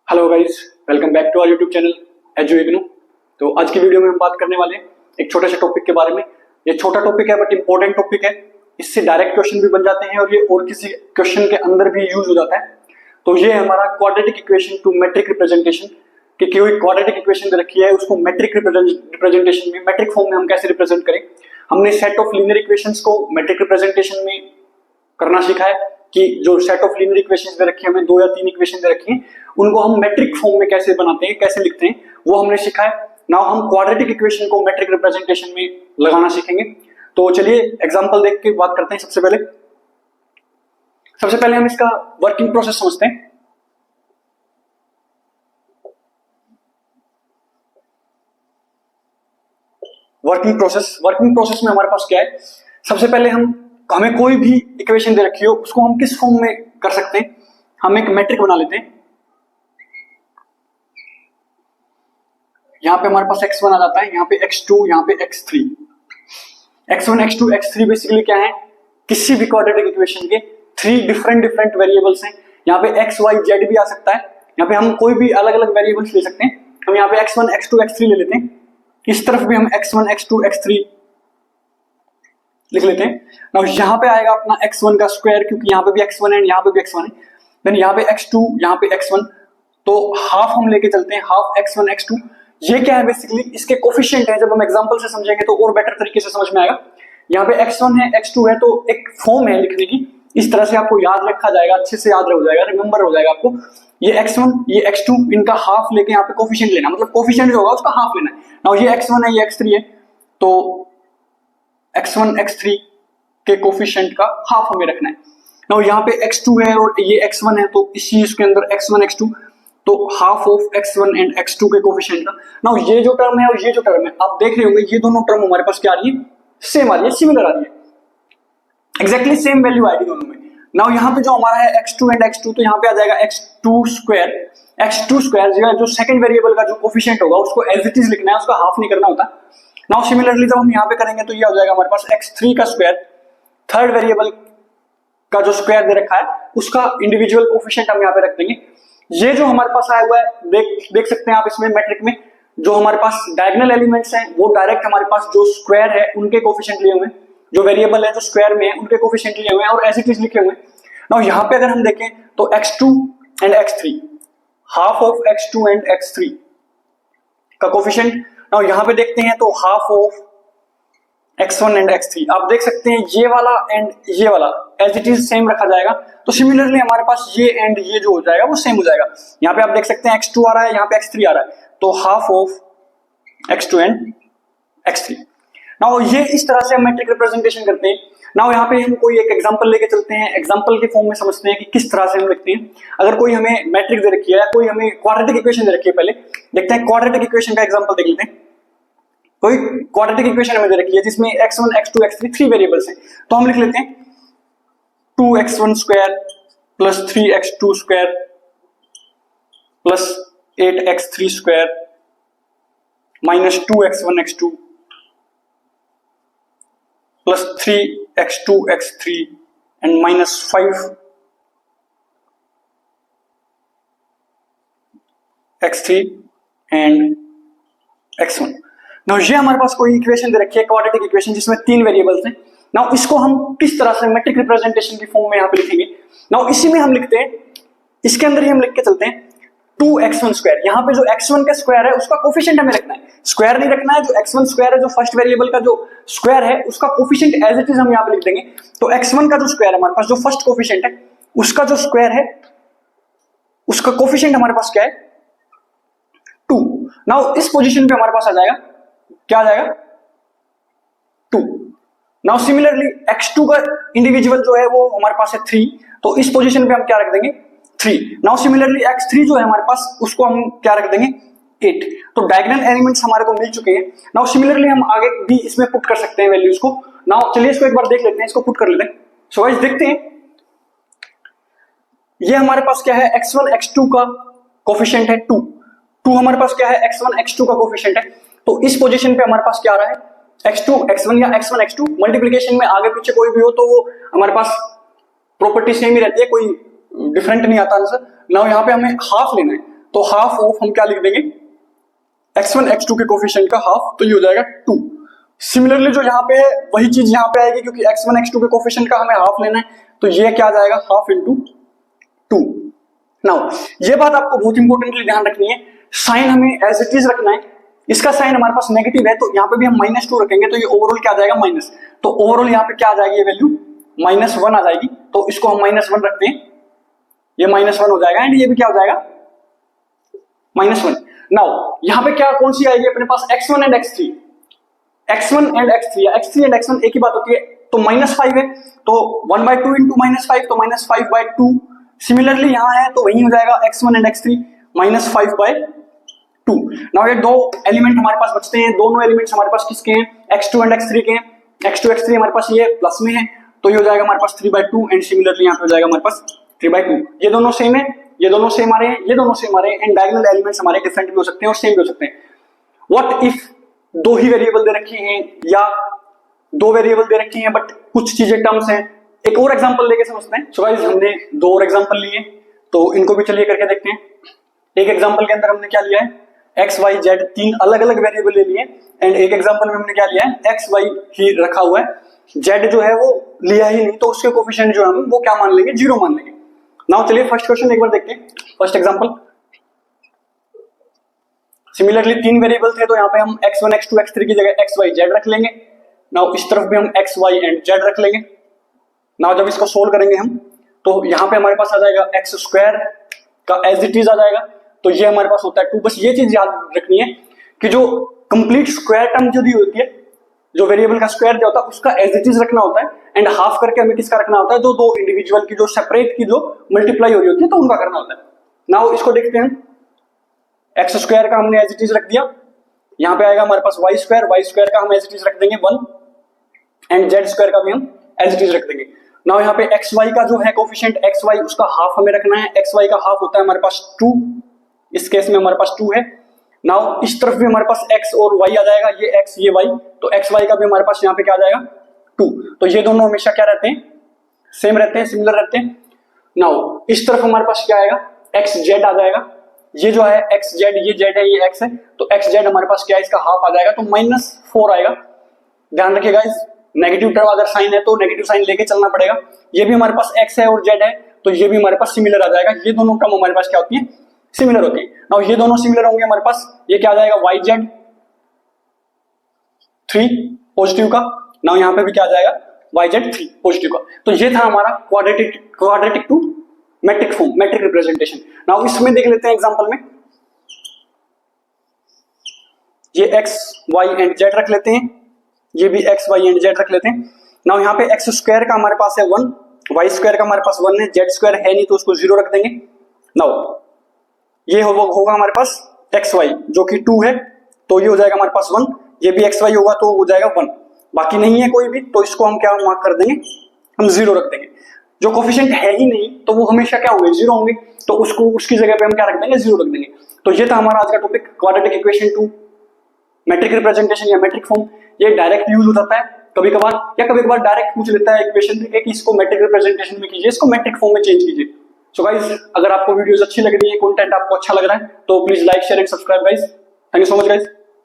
Hello guys, welcome back to our YouTube channel एजुइग्नो। तो आज की वीडियो में हम बात करने वाले हैं एक छोटे से टॉपिक के बारे में। ये छोटा टॉपिक है बट इंपॉर्टेंट टॉपिक है। इससे डायरेक्ट क्वेश्चन भी बन जाते हैं और ये और किसी क्वेश्चन के अंदर भी यूज हो जाता है। तो ये है हमारा quadratic equation to matrix representation कि कोई क्वाड्रेटिक इक्वेशन दे रखी है उसको मैट्रिक रिप्रेजेंटेशन में, मैट्रिक फॉर्म में हम कैसे रिप्रेजेंट करें। हमने सेट ऑफ लीनियर इक्वेशंस को मैट्रिक रिप्रेजेंटेशन में करना सीखा है कि जो सेट ऑफ लीनियर इक्वेशंस दे रखी है, हमें 2 या 3 इक्वेशन दे रखी हैं, उनको हम मैट्रिक फॉर्म में कैसे बनाते हैं, कैसे लिखते हैं, वो हमने सीखा है। नाउ हम क्वाड्रेटिक इक्वेशन को मैट्रिक रिप्रेजेंटेशन में लगाना सीखेंगे। तो चलिए एग्जांपल देख के बात करते हैं। सबसे पहले हम इसका वर्किंग प्रोसेस समझते हैं। वर्किंग प्रोसेस में हमारे पास क्या है, सबसे पहले हमें कोई भी इक्वेशन दे रखी हो उसको हम किस फॉर्म में कर सकते हैं। हम एक मैट्रिक बना लेते हैं। यहां पे हमारे पास x1 आ जाता है, यहां पे x2, यहां पे x3। x1 x2 x3 basically क्या है, किसी भी क्वाड्रेटिक इक्वेशन के 3 डिफरेंट वेरिएबल्स हैं। यहां पे x y z भी आ सकता है। यहां पे हम कोई भी अलग अलग वेरिएबल्स ले सकते हैं। हम यहां पे x1 x2 x3 ले लेते हैं। इस तरफ भी हम x1 x2 x3 लिख लेते हैं। नाउ यहां पे आएगा अपना x1 का स्क्वायर, क्योंकि यहां पे भी x1 है, यहां पे भी x1 है। देन यहां पे x2, यहां पे x1, तो हाफ हम लेके चलते हैं, हाफ x1 x2। ये क्या है, बेसिकली इसके कोफिशिएंट है। जब हम एग्जांपल से समझेंगे तो और बेटर तरीके से समझ में आएगा। यहाँ पे x1 है, x2 है, तो एक फॉर्म है लिखने की। इस तरह से आपको याद रखा जाएगा, अच्छे से याद हो जाएगा, रिमेंबर हो जाएगा आपको। ये x1 ये x2, इनका हाफ लेके यहाँ पे कोफिशिएंट लेना, मतलब कोफिशिएंट जो होगा उसका हाफ लेना है। नाउ ये x1 है, ये x3 है, तो x1 x3 के कोफिशिएंट का हाफ हमें रखना है। नाउ यहाँ पे x2 है और ये x1 है, तो इस चीज के अंदर x1 x2, तो half of x1 and x2 के कोफिशिएंट का। नाउ ये जो टर्म है और ये जो टर्म है, आप देख रहे होंगे ये दोनों टर्म हमारे पास क्या आ रही है, सेम आ रही है, सिमिलर आ रही है, एग्जैक्टली सेम वैल्यू आएगी दोनों में। नाउ यहाँ पे जो हमारा है x2 एंड x2, तो यहाँ पे आ जाएगा x2 स्क्वायर, जो सेकंड वेरिएबल का जो कोफिशिएंट होगा उसको एज इट इज लिखना है, उसका हाफ नहीं करना होता। नाउ सिमिलरली जब हम यहाँ पे करेंगे तो ये आ जाएगा हमारे पास x3 का स्क्वायर, थर्ड वेरिएबल का जो स्क्वायर दे रखा है उसका इंडिविजुअल कोफिशिएंट हम यहाँ पे रख देंगे। ये जो हमारे पास आया हुआ है, देख सकते हैं आप इसमें मैट्रिक में जो हमारे पास डायगोनल एलिमेंट्स हैं वो डायरेक्ट हमारे पास जो स्क्वायर है उनके कोफिशिएंट लिए हुए हैं, जो वेरिएबल है जो स्क्वायर में है उनके कोफिशिएंट लिए हुए हैं और एज इट इज लिखे हुए हैं। नाउ यहाँ पे अगर हम देखें तो x2 and x3, half of x2 and x3 का कोफिशिएंट। नाउ यहाँ पे देखते हैं तो half of x1 and x3, आप देख सकते हैं ये वाला एंड ये वाला एज इट इज सेम रखा जाएगा। तो सिमिलरली हमारे पास ये एंड ये जो हो जाएगा वो सेम हो जाएगा। यहाँ पे आप देख सकते हैं x2 आ रहा है, यहाँ पे x3 आ रहा है, तो half of x2 and x3। Now ये इस तरह से हम मैट्रिक रिप्रेजेंटेशन करते हैं। नाउ यहाँ पे हम कोई एक एग्जांपल लेके चलते हैं, एग्जांपल के फॉर्म में समझते हैं कि किस तरह से हम लिखते हैं। अगर कोई हमें मैट्रिक दे रखी है या कोई हमें क्वाड्रेटिक इक्वेशन दे रखी है, पहले देखते हैं क्वाड्रेटिक इक्वेशन का एग्जांपल देख लेते हैं। कोई क्वाड्रेटिक इक्वेशन हमें दे रखी है जिसमें x1 x2 x3 3 वेरिएबल्स हैं, तो हम लिख लेते हैं 2x1 square plus 3x2 square plus 8x3 square minus 2x1 x2 plus 3x2 x3 and minus 5x3 and x1। Now ये हमारे पास कोई इक्वेशन दे रखी है क्वाड्रेटिक इक्वेशन जिसमें 3 वेरिएबल्स हैं। नाउ इसको हम किस तरह से मैट्रिक रिप्रेजेंटेशन की फॉर्म में यहाँ पे लिखेंगे। नाउ इसी में हम लिखते हैं, इसके अंदर ही हम लिख के चलते हैं 2x1 स्क्वायर। यहाँ पे जो x1 का स्क्वायर है उसका कोफिशिएंट हमें रखना है, स्क्वायर नहीं रखना है। जो x1 स्क्वायर है, जो फर्स्ट वेरिएबल का जो स्क्वायर है उसका कोफिशिएंट एज इट इज हम यहाँ पे लिख देंगे। तो x1 का जो स्क्वायर है हमारे पास, जो फर्स्ट कोफिशिएंट है उसका जो स्क्वायर है उसका कोफिशिएंट हमारे पास क्या है, 2। नाउ इस पोजीशन पे हमारे पास आ जाएगा, क्या आ जाएगा, 2। नाउ सिमिलरली x2 का इंडिविजुअल जो है वो हमारे पास है 3, तो इस पोजीशन पे हम क्या रख देंगे, 3। नाउ सिमिलरली x3 जो है हमारे पास उसको हम क्या रख देंगे, 8। तो डायगोनल एलिमेंट्स हमारे को मिल चुके हैं। नाउ सिमिलरली हम आगे भी इसमें पुट कर सकते हैं वैल्यूज को। नाउ चलिए इसको एक बार देख लेते हैं, इसको पुट कर लेते हैं। सो गाइस देखते हैं, ये हमारे पास क्या है, x1 x2 का कोफिशिएंट है 2 हमारे पास क्या है, x1 x2 का कोफिशिएंट है। तो इस पोजीशन पे हमारे पास क्या आ रहा है, x2 x1 या x1 x2। मल्टीप्लिकेशन में आगे पीछे कोई भी हो तो वो हमारे पास प्रॉपर्टी सेम ही रहती है, कोई डिफरेंट नहीं आता आंसर। नाउ यहाँ पे हमें हाफ लेना है, तो हाफ ऑफ हम क्या लिख देंगे, x1 x2 के कोफिशिएंट का हाफ, तो ये हो जाएगा 2। सिमिलरली जो यहाँ पे है वही चीज यहाँ पे आएगी, क्योंकि x1 x2 के कोफिशिएंट का हमें हाफ लेना है, तो ये क्या जाएगा, हाफ इंटू 2। नाउ ये बात आपको बहुत इंपॉर्टेंटली ध्यान रखनी है, साइन हमें एज इट इज रखना है। इसका साइन हमारे पास नेगेटिव है, तो यहाँ पे भी हम -2 रखेंगे, तो ये ओवरऑल क्या आ जाएगा, माइनस। तो ओवरऑल यहाँ पे क्या आ जाएगी, ये वैल्यू -1 आ जाएगी, तो इसको हम -1 रखते हैं, ये -1 हो जाएगा, एंड ये भी क्या हो जाएगा, -1। नाउ यहाँ पे क्या कौन सी आएगी अपने पास, x1 and x3, x1 and x3, या x3 एंड x1 एक ही बात होती है, तो -5 है, तो 1/2 इंटू -5, तो -5/2। सिमिलरली यहाँ है तो वही हो जाएगा x1 एंड x3 -5/2। नाउ ये दो एलिमेंट हमारे पास बचते हैं, दोनों एलिमेंट्स हमारे पास किसके हैं, x2 एंड x3 के हैं। x2 x3 हमारे पास ये प्लस में है, तो ये हो जाएगा हमारे पास 3/2, एंड सिमिलरली यहाँ पे हो जाएगा हमारे पास 3/2। ये दोनों सेम है, ये दोनों सेम आ रहे हैं, ये दोनों सेम आ रहे हैं, एंड डायगोनल एलिमेंट्स हमारे डिफरेंट भी हो सकते हैं और सेम भी हो सकते हैं। व्हाट इफ दो ही वेरिएबल दे रखी हैं, या दो वेरिएबल दे रखी हैं बट कुछ चीजें टर्म्स हैं। एक और एग्जांपल लेके समझते हैं। सो गाइस हमने दो और एग्जांपल लिए, तो इनको भी चलिए करके देखते हैं। एक एग्जांपल के अंदर हमने क्या लिया है, एक्स वाई जेड, तीन अलग अलग वेरिएबल ले लिए, एंड एक एग्जांपल में हमने क्या लिया है, एक्स वाई ही रखा हुआ है, जेड जो है वो लिया ही नहीं, तो उसके कोफिशिएंट जो है हम वो क्या मान लेंगे, 0 मान लेंगे। नाउ चलिए फर्स्ट क्वेश्चन एक बार देखते हैं, फर्स्ट एग्जांपल। सिमिलरली तीन वेरिएबल थे, तो यहाँ पे हम x1 x2 x3 की जगह x y z रख लेंगे। नाउ इस तरफ भी हम x y एंड z रख लेंगे। नाउ जब इसको सोल्व करेंगे हम, तो यहाँ पे हमारे पास आ जाएगा x स्क्वायर का एज इट इज आ जाएगा, तो ये हमारे पास होता है 2। बस ये चीज याद रखनी है कि जो कंप्लीट स्क्वायर टर्म जो दी होती है, जो वेरिएबल का स्क्वायर जो होता है उसका एज इट इज रखना होता है, एंड हाफ करके हमें किसका रखना होता है, जो दो इंडिविजुअल की जो सेपरेट की जो मल्टीप्लाई हो रही होती है, तो उनका करना होता है। नाउ इसको देखते हैं, एक्स स्क्वायर का हमने एज इट इज रख दिया, यहाँ पे आएगा हमारे पास वाई स्क्वायर का हम एज इट इज रख देंगे 1, एंड जेड स्क्वायर का भी हम एज इट इज रख देंगे। नाउ यहाँ पे एक्स वाई का जो है कोफिशिएंट एक्स वाई, उसका हाफ हमें रखना है। एक्स वाई का हाफ होता है हमारे पास 2, इस केस में हमारे पास 2 है। नाउ इस तरफ भी हमारे पास x और y आ जाएगा, ये x ये y, तो एक्स वाई का भी हमारे पास यहाँ पे क्या आ जाएगा 2। तो ये दोनों हमेशा क्या रहते हैं, सेम रहते हैं, सिमिलर रहते हैं। नाउ इस तरफ हमारे पास क्या आएगा, एक्स जेड आ जाएगा, ये जो है एक्स जेड, ये जेड है, ये एक्स है, तो एक्स जेड हमारे पास क्या है, इसका हाफ आ जाएगा, तो -4 आएगा। ध्यान रखिएगा गाइस, नेगेटिव टर्म अगर साइन है तो नेगेटिव साइन लेके चलना पड़ेगा। ये भी हमारे पास एक्स है और जेड है, तो ये भी हमारे पास सिमिलर आ जाएगा। ये दोनों टर्म हमारे पास क्या होती है, सिमिलर होती है। नाउ ये दोनों सिमिलर होंगे हमारे पास, ये क्या आ जाएगा, वाई जेड 3 पॉजिटिव का। नाउ यहाँ पे भी क्या आ जाएगा, वाई जेड 3 पॉजिटिव का। तो ये था हमारा quadratic to matrix form, matrix representation. Now इसमें देख लेते हैं एग्जांपल में, ये एक्स वाई एंड जेड रख लेते हैं, ये भी एक्स वाई एंड जेड रख लेते हैं। नाउ यहाँ पे एक्स स्क्वायर का हमारे पास है 1, वाई स्क्वायर का हमारे पास 1 है, जेड स्क्वायर है नहीं तो उसको 0 रख देंगे। नाउ ये होगा हमारे पास एक्स वाई जो कि 2 है, तो ये हो जाएगा हमारे पास 1, ये भी एक्स वाई होगा तो हो जाएगा 1, बाकी नहीं है कोई भी, तो इसको हम क्या मार्क कर देंगे, हम 0 रख देंगे। जो कोफिशिएंट है ही नहीं तो वो हमेशा क्या होंगे, 0 होंगे, तो उसको उसकी जगह पे हम क्या रख देंगे, 0 रख देंगे। तो ये था हमारा आज का topic, quadratic equation to matrix representation या मैट्रिक फॉर्म। ये डायरेक्ट यूज हो जाता है कभी कभार, या कभी कभार डायरेक्ट पूछ लेता है इक्वेशन कि इसको मैट्रिक रिप्रेजेंटेशन में कीजिए, इसको मैट्रिक फॉर्म में चेंज कीजिए। सो गाइस, अगर आपको वीडियोस अच्छी लग रही है, कंटेंट आपको अच्छा लग रहा है, तो please like share and subscribe guys. Thank you so much guys.